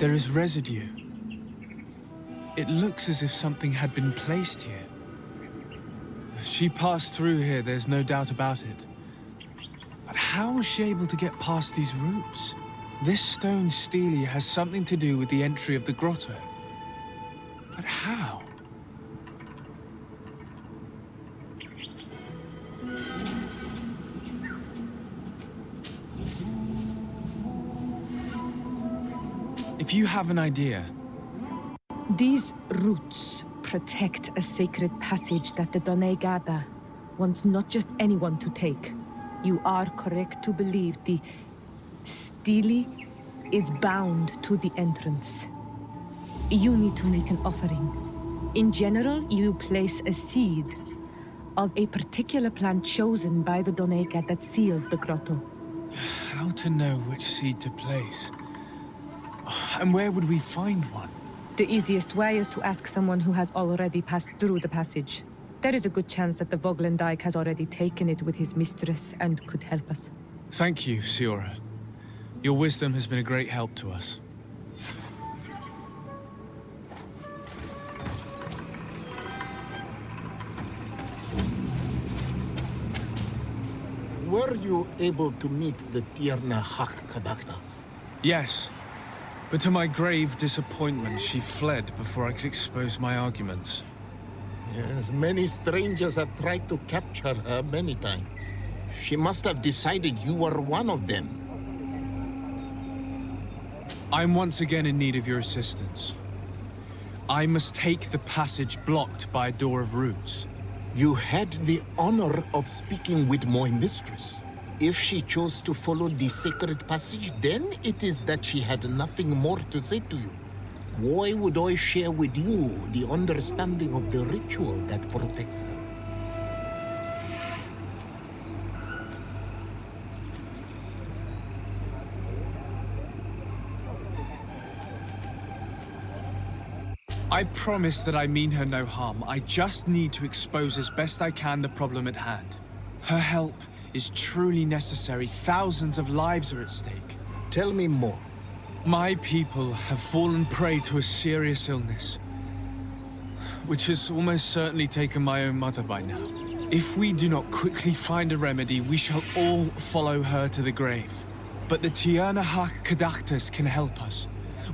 There is residue. It looks as if something had been placed here. She passed through here, there's no doubt about it. But how was she able to get past these roots? This stone stele has something to do with the entry of the grotto. But how? If you have an idea. These roots protect a sacred passage that the Donegada wants not just anyone to take. You are correct to believe the stele is bound to the entrance. You need to make an offering. In general, you place a seed of a particular plant chosen by the Donega that sealed the grotto. How to know which seed to place? And where would we find one? The easiest way is to ask someone who has already passed through the passage. There is a good chance that the Voglendike has already taken it with his mistress and could help us. Thank you, Siora. Your wisdom has been a great help to us. Were you able to meet the Tierna Harh Cadachtas? Yes. But to my grave disappointment, she fled before I could expose my arguments. Yes, many strangers have tried to capture her many times. She must have decided you were one of them. I'm once again in need of your assistance. I must take the passage blocked by a door of roots. You had the honor of speaking with my mistress. If she chose to follow the sacred passage, then it is that she had nothing more to say to you. Why would I share with you the understanding of the ritual that protects her? I promise that I mean her no harm. I just need to expose as best I can the problem at hand. Her help is truly necessary. Thousands of lives are at stake. Tell me more. My people have fallen prey to a serious illness, which has almost certainly taken my own mother by now. If we do not quickly find a remedy, we shall all follow her to the grave. But the Tierna Harh Cadachtas can help us.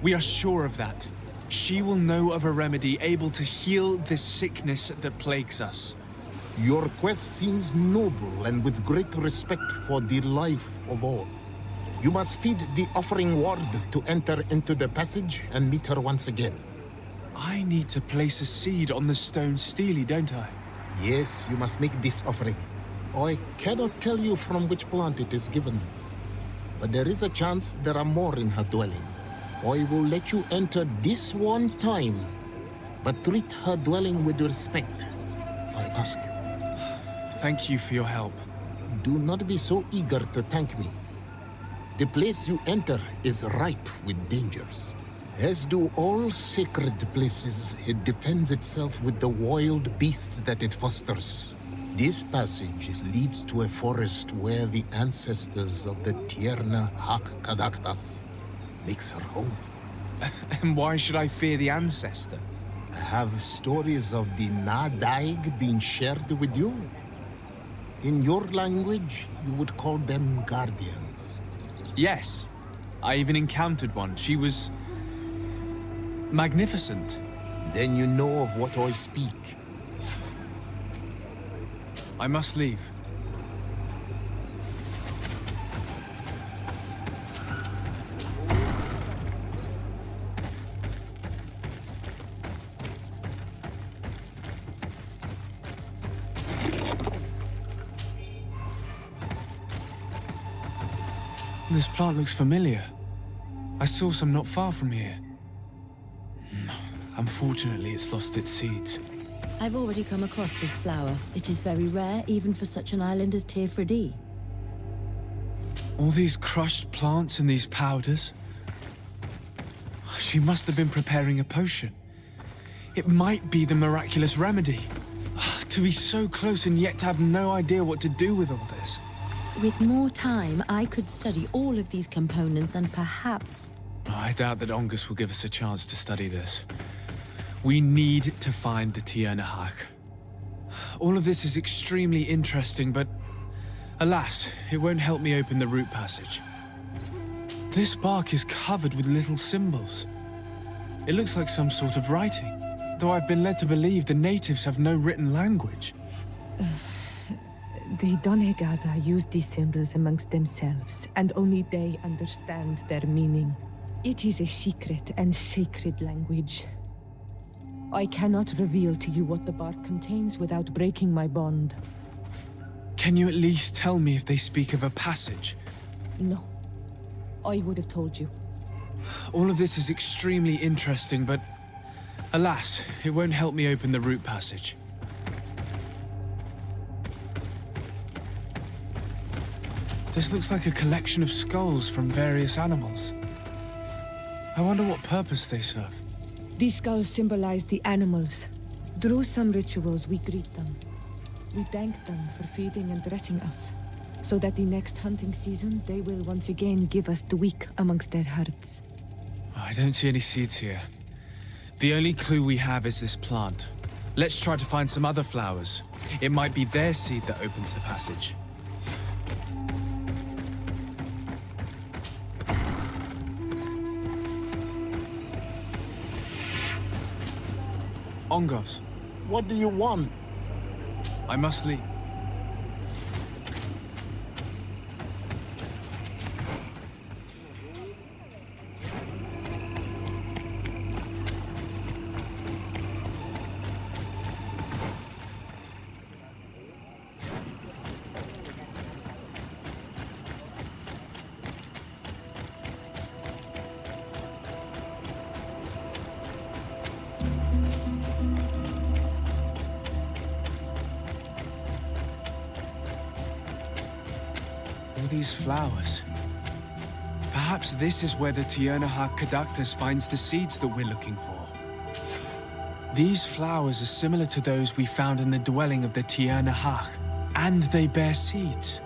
We are sure of that. She will know of a remedy able to heal this sickness that plagues us. Your quest seems noble and with great respect for the life of all. You must feed the offering ward to enter into the passage and meet her once again. I need to place a seed on the stone stele, don't I? Yes, you must make this offering. I cannot tell you from which plant it is given, but there is a chance there are more in her dwelling. I will let you enter this one time, but treat her dwelling with respect, I ask. Thank you for your help. Do not be so eager to thank me. The place you enter is ripe with dangers. As do all sacred places, it defends itself with the wild beasts that it fosters. This passage leads to a forest where the ancestors of the Tierna Harh Cadachtas makes her home. And why should I fear the ancestor? Have stories of the Nadaig been shared with you? In your language, you would call them guardians. Yes. I even encountered one. She was magnificent. Then you know of what I speak. I must leave. This plant looks familiar. I saw some not far from here. Unfortunately, it's lost its seeds. I've already come across this flower. It is very rare, even for such an island as Tierna. All these crushed plants and these powders. She must have been preparing a potion. It might be the miraculous remedy. To be so close and yet to have no idea what to do with all this. With more time, I could study all of these components and perhaps I doubt that Ongus will give us a chance to study this. We need to find the Tierna Harh. All of this is extremely interesting, but alas, it won't help me open the root passage. This bark is covered with little symbols. It looks like some sort of writing, though I've been led to believe the natives have no written language. The Donegada use these symbols amongst themselves, and only they understand their meaning. It is a secret and sacred language. I cannot reveal to you what the bark contains without breaking my bond. Can you at least tell me if they speak of a passage? No. I would have told you. All of this is extremely interesting, but alas, it won't help me open the root passage. This looks like a collection of skulls from various animals. I wonder what purpose they serve. These skulls symbolize the animals. Through some rituals, we greet them. We thank them for feeding and dressing us, so that the next hunting season, they will once again give us the weak amongst their herds. I don't see any seeds here. The only clue we have is this plant. Let's try to find some other flowers. It might be their seed that opens the passage. Ongos, What do you want? I must leave. All these flowers. Perhaps this is where the Tierna Harh Cadachtas finds the seeds that we're looking for. These flowers are similar to those we found in the dwelling of the Tierna Harh, and they bear seeds.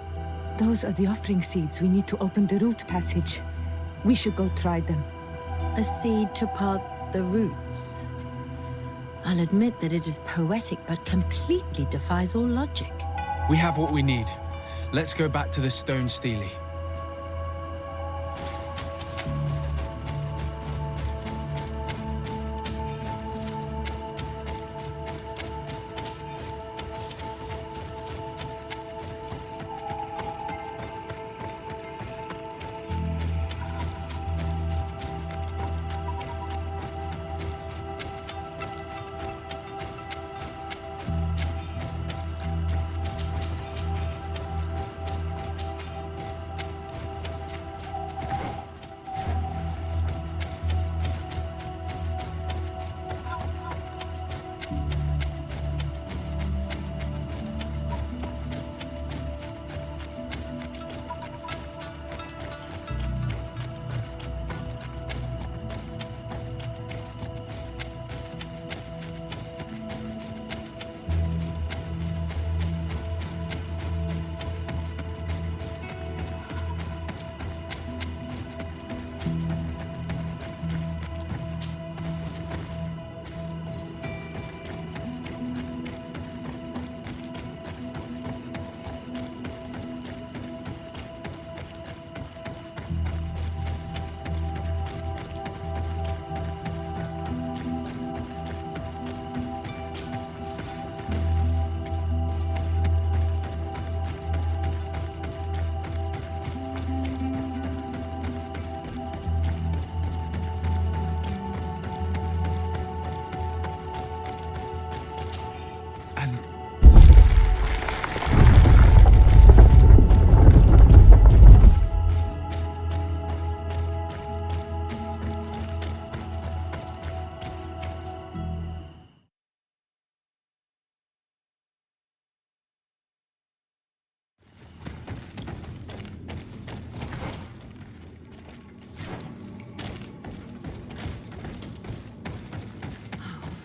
Those are the offering seeds we need to open the root passage. We should go try them. A seed to part the roots. I'll admit that it is poetic, but completely defies all logic. We have what we need. Let's go back to the stone stele.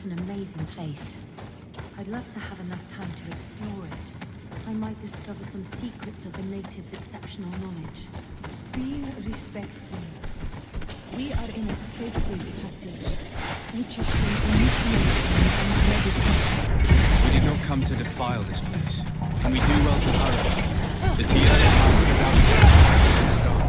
What an amazing place. I'd love to have enough time to explore it. I might discover some secrets of the natives' exceptional knowledge. Be respectful. We are in a sacred passage, which is for initiation and meditation. We did not come to defile this place, and we do well to hurry. The Tierna Harh Cadachtas and start.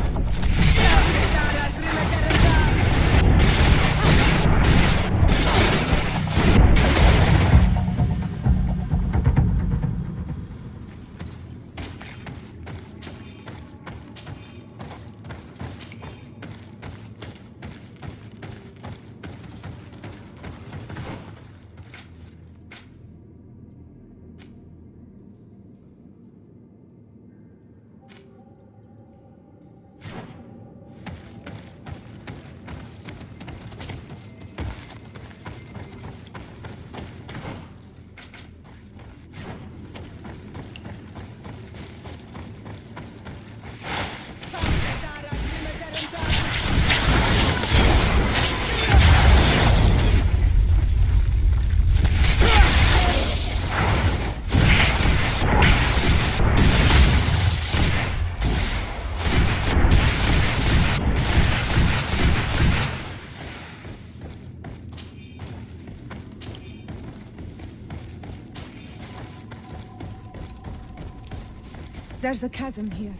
There's a chasm here.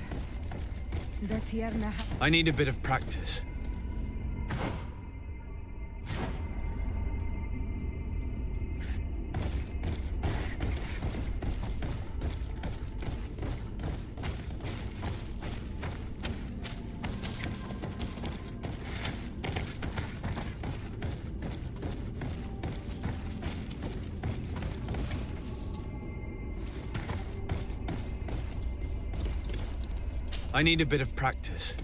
The Tierna Harh... I need a bit of practice. I need a bit of practice.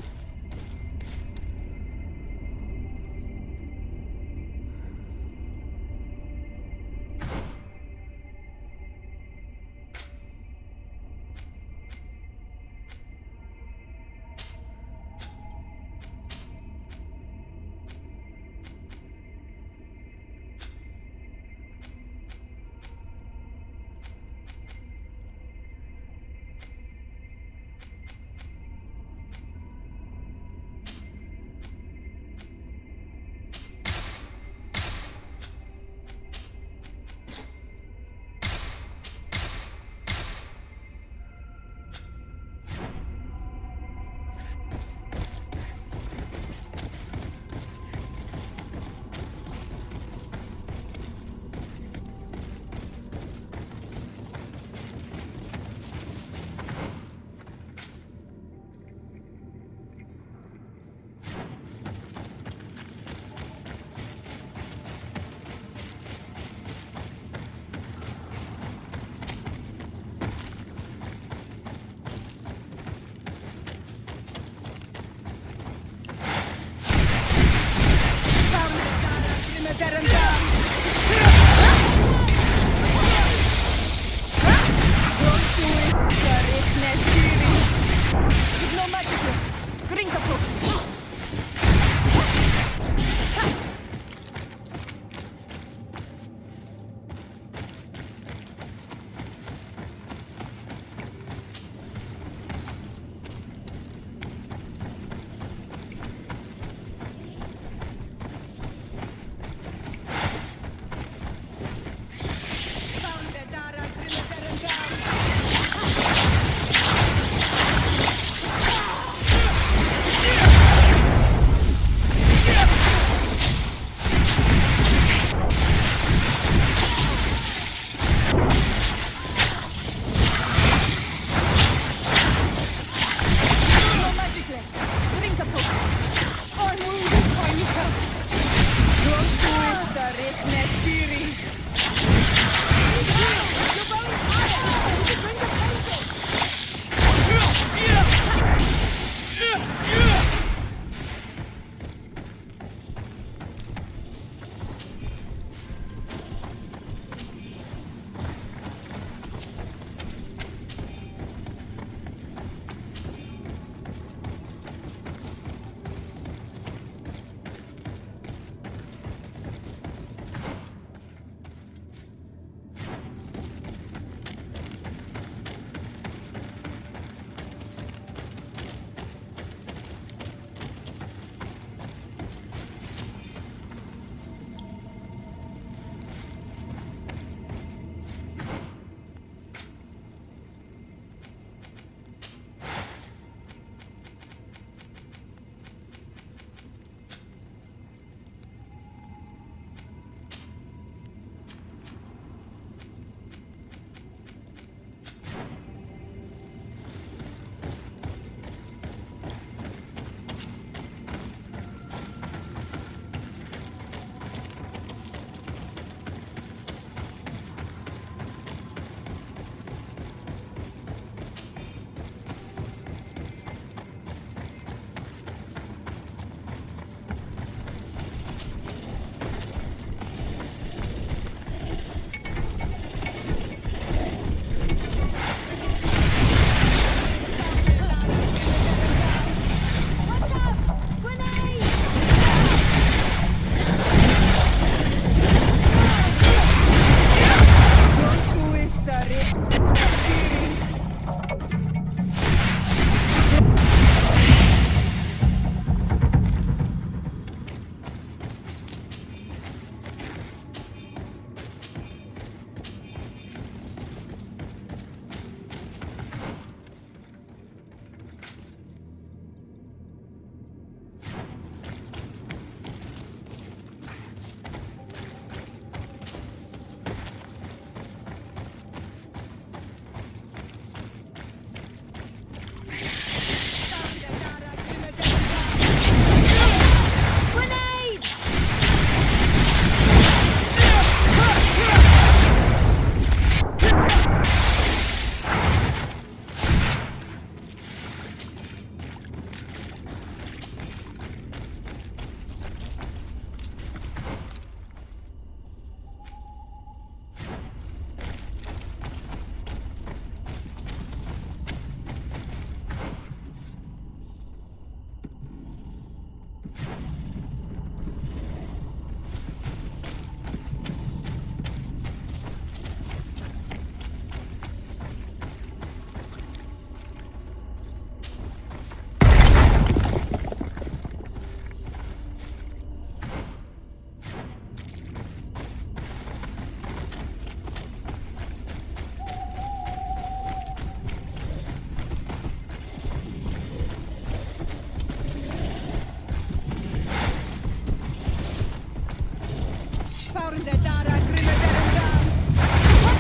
Watch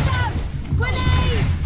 out! Grenade!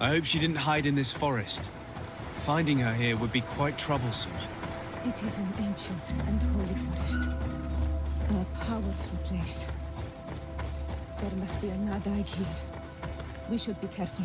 I hope she didn't hide in this forest. Finding her here would be quite troublesome. It is an ancient and holy forest. A powerful place. There must be a Nadaig here. We should be careful.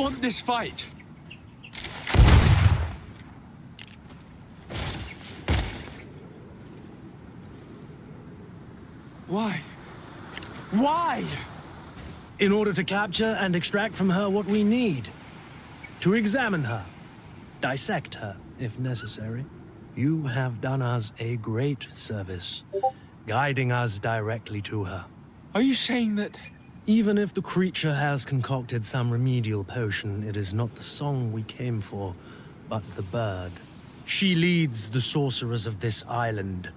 want this fight. Why? Why? In order to capture and extract from her what we need. To examine her. Dissect her, if necessary. You have done us a great service, guiding us directly to her. Are you saying that... Even if the creature has concocted some remedial potion, it is not the song we came for, but the bird. She leads the sorcerers of this island.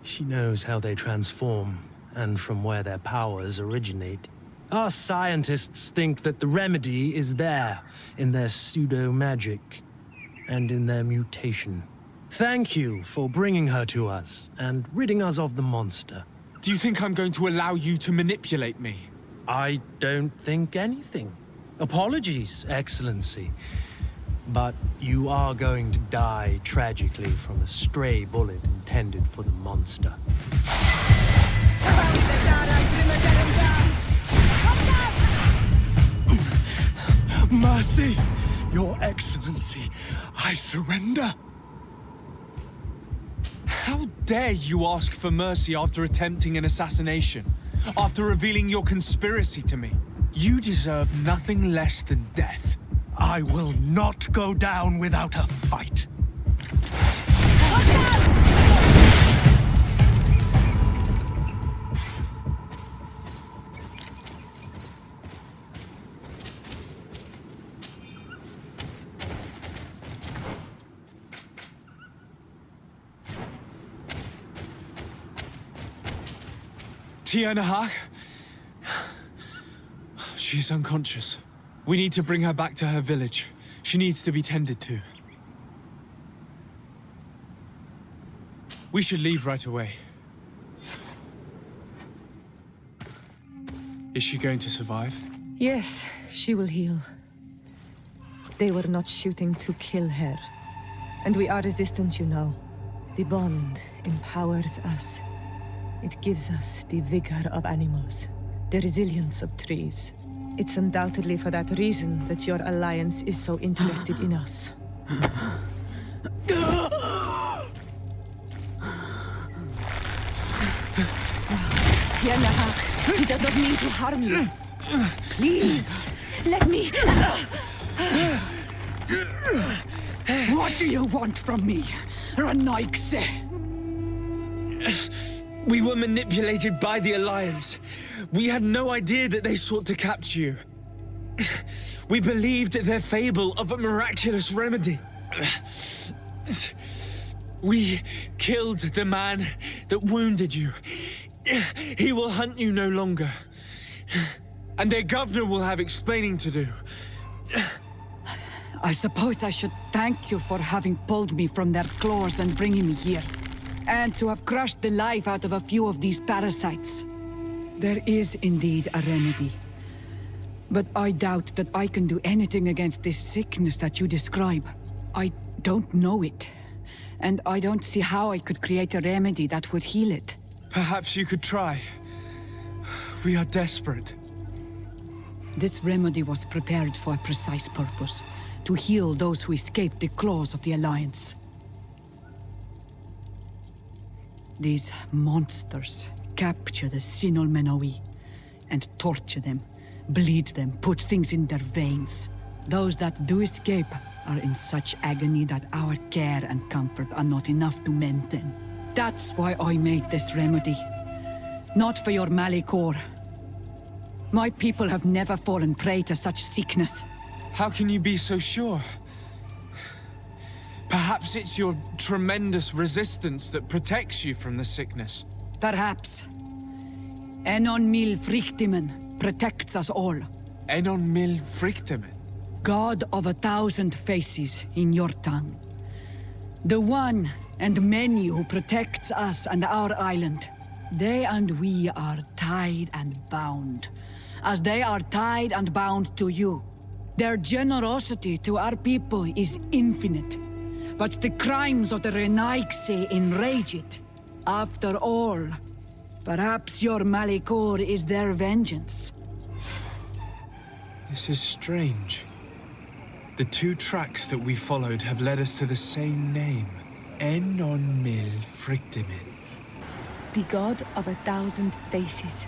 She knows how they transform, and from where their powers originate. Our scientists think that the remedy is there, in their pseudo-magic, and in their mutation. Thank you for bringing her to us, and ridding us of the monster. Do you think I'm going to allow you to manipulate me? I don't think anything. Apologies, Excellency. But you are going to die tragically from a stray bullet intended for the monster. Mercy, Your Excellency, I surrender. How dare you ask for mercy after attempting an assassination? After revealing your conspiracy to me? You deserve nothing less than death. I will not go down without a fight. Tierna Harh? She's unconscious. We need to bring her back to her village. She needs to be tended to. We should leave right away. Is she going to survive? Yes, she will heal. They were not shooting to kill her. And we are resistant, you know. The bond empowers us. It gives us the vigor of animals, the resilience of trees. It's undoubtedly for that reason that your alliance is so interested in us. Tierna Harh, he does not mean to harm you. Please, let me... What do you want from me, Ranaikse? We were manipulated by the Alliance. We had no idea that they sought to capture you. We believed their fable of a miraculous remedy. We killed the man that wounded you. He will hunt you no longer. And their governor will have explaining to do. I suppose I should thank you for having pulled me from their claws and bringing me here. And to have crushed the life out of a few of these parasites. There is indeed a remedy. But I doubt that I can do anything against this sickness that you describe. I don't know it. And I don't see how I could create a remedy that would heal it. Perhaps you could try. We are desperate. This remedy was prepared for a precise purpose. To heal those who escaped the claws of the Alliance. These monsters capture the Sinol Menoi and torture them, bleed them, put things in their veins. Those that do escape are in such agony that our care and comfort are not enough to mend them. That's why I made this remedy. Not for your Malikor. My people have never fallen prey to such sickness. How can you be so sure? Perhaps it's your tremendous resistance that protects you from the sickness. Perhaps. Enon Mil Frictimen protects us all. Enon Mil Frictimen? God of 1,000 faces in your tongue. The one and many who protects us and our island. They and we are tied and bound, as they are tied and bound to you. Their generosity to our people is infinite, but the crimes of the Renaigse enrage it. After all, perhaps your Malikor is their vengeance. This is strange. The two tracks that we followed have led us to the same name. Enon Mil Frictimin. The god of 1,000 faces.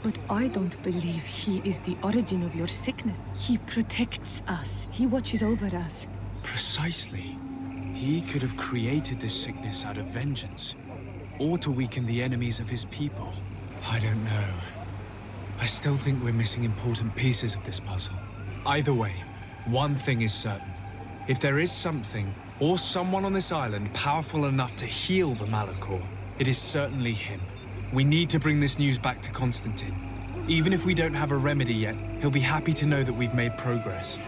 But I don't believe he is the origin of your sickness. He protects us. He watches over us. Precisely. He could have created this sickness out of vengeance, or to weaken the enemies of his people. I don't know. I still think we're missing important pieces of this puzzle. Either way, one thing is certain. If there is something, or someone on this island powerful enough to heal the Malachor, it is certainly him. We need to bring this news back to Constantine. Even if we don't have a remedy yet, he'll be happy to know that we've made progress.